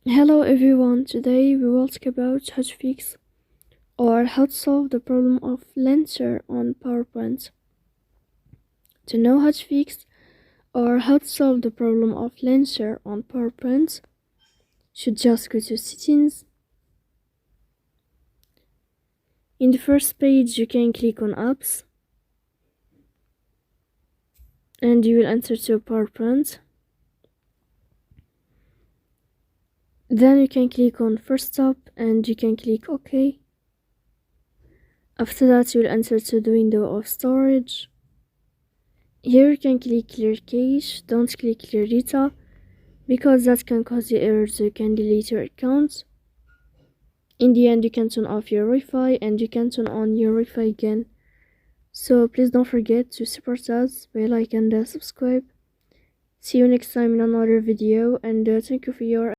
Hello everyone, today we will talk about how to fix or how to solve the problem of Lancer on PowerPoint. To know how to fix or how to solve the problem of Lancer on PowerPoint, you should just go to Settings. In the first page you can click on Apps and you will enter to PowerPoint. Then you can click on First Stop and you can click OK. After that you will enter to the window of storage. Here you can click Clear Cache, don't click Clear Data because that can cause you errors, so you can delete your account. In the end you can turn off your Wi-Fi and you can turn on your Wi-Fi again. So please don't forget to support us by like and subscribe. See you next time in another video, and thank you for your